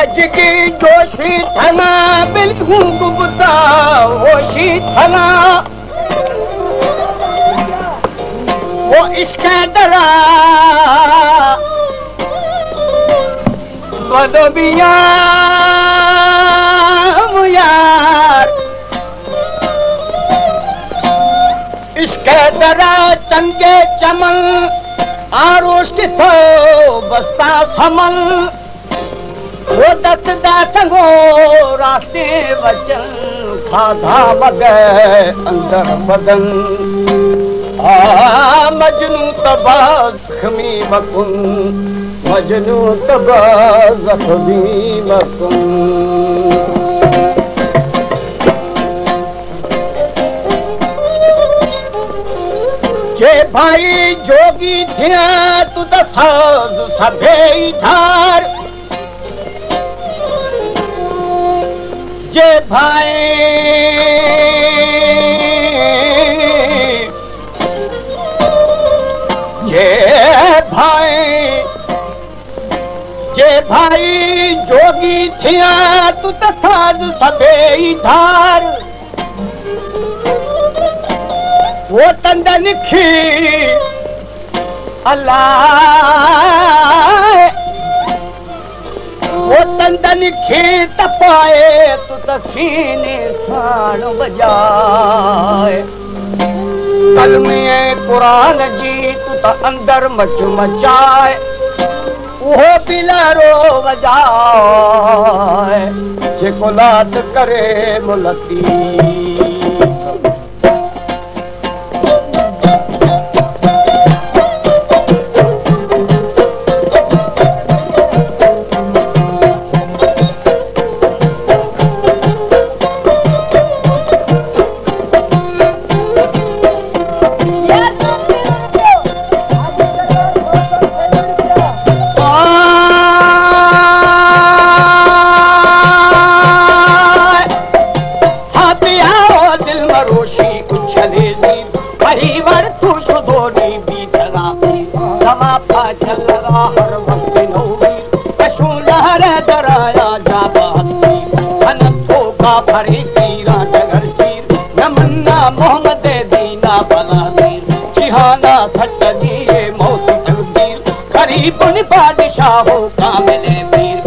जिकी जोशी थना बिल्कुल गुप्ता होशी थना वो इश्क दरा बदबिया यार इश्क दरा चमके चमन आरोश की थो बस्ता समन वो दस दासंगो रास्ते वचन खाधा बगे अंदर बदन मजनू तबा जख्मी मकुन मजनू तबा जख्मी मकुन जे भाई जोगी थिया तू त साज सभे धार जे भाई जोगी थिया तू त साज सभे धार वो तंदन खी अल्लाह वो तंदन खी तपाए तू त सीने साण बजाए कलमे कुरान जी तू त अंदर मच मचाए वो बिलारो वजाए जेको लात करे मुलती बादशाह कामिले पीर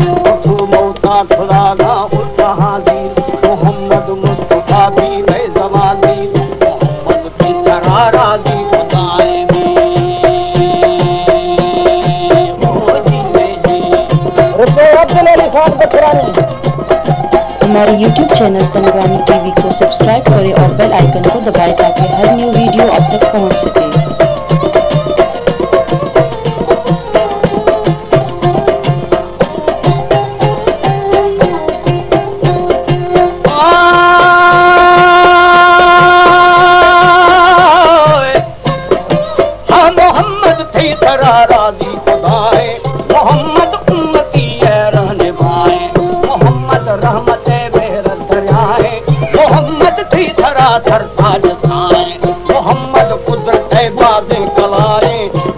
तू मौता खुदा ना उल्टा हाजिर मोहम्मद मुस्तफा भी गए जमानी मोहम्मद की तरह राजी खुदाए हमारे YouTube चैनल तनवानी टीवी को सब्सक्राइब करें और बेल आइकन को दबाएं ताकि हर न्यू वीडियो अब तक पहुंच सके।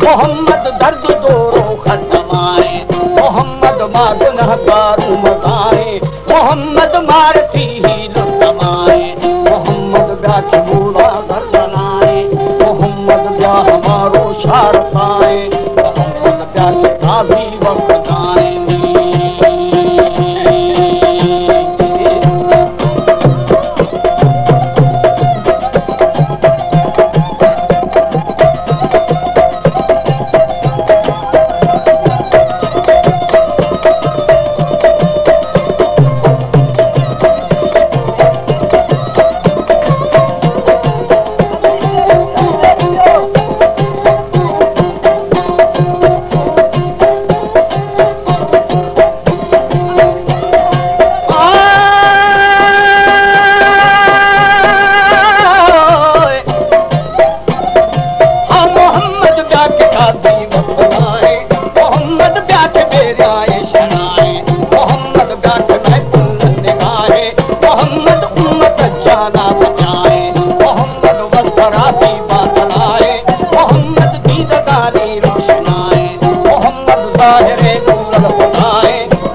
मोहम्मद दर्द दोरो खत्माए मोहम्मद मागुनहगार उमगाए मोहम्मद मारती ही लुटमाए मोहम्मद ब्याह बूढ़ा घर बनाए मोहम्मद ब्याह हमारो शार पाए मोहम्मद ब्याह का भी वक्त आए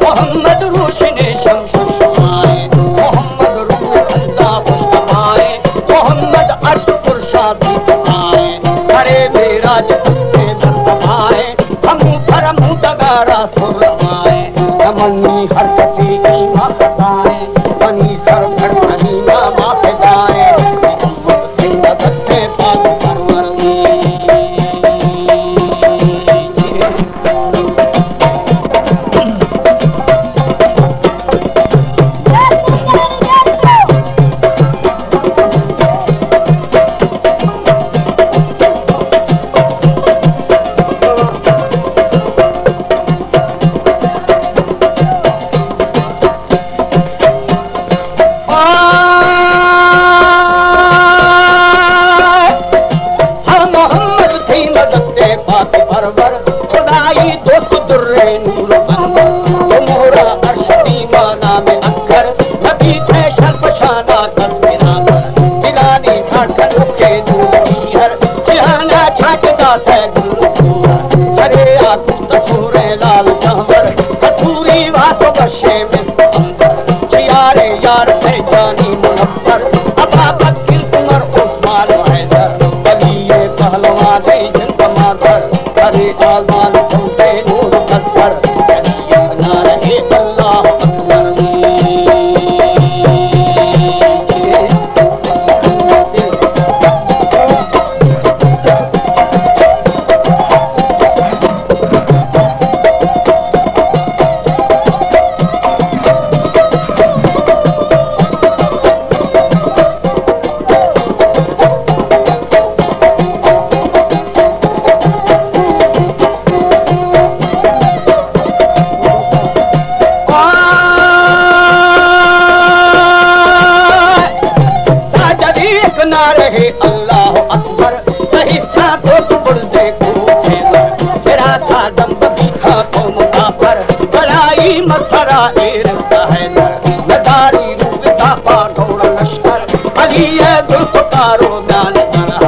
मोहम्मद आज सबसे बरतमाए हम भरम दगारा सुर रमाए तमन्नी हर कसी की माँ बताए बनी सर धड़कनी ना माँ पे जाए मोहम्मद सिंह मदद से पाक परवर परवर खुदाई दोस्त दुर्रे नूर अनवर मोरा अर्शदी माना में अक्कर नबी थे शर्फशाना तस्वीरा पर दिलानी ठाठन के दूर की हर जिहाना ठाटदा थे गुरु चरे आसू तसूरे लाल कहवर कथूरी वात बशे में अंबर जियारे यार थे जानी मुनफ्फर अबा बकर उमर उस्मान हैदर बलिए पहलवाने जिंद मातर अरे आज़ान तुमसे नूर अकबर कहीं ना रहे अल्लाह अकबर ना रहे अल्लाह अकबर सही था तो तुबड़ देखो तेरा था दम बगी था तो मुसाफर बड़ाई मसरा एरता है नदारी रूबता पाठोड़ लश्कर अली है गुलफकारो दान अनहर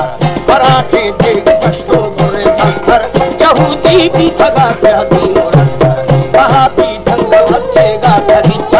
पराठे देख पश्तो बुरे थर यहूदी भी थगा कहती मुरस्कर वहाँ भी ढंग भगेगा खरीचा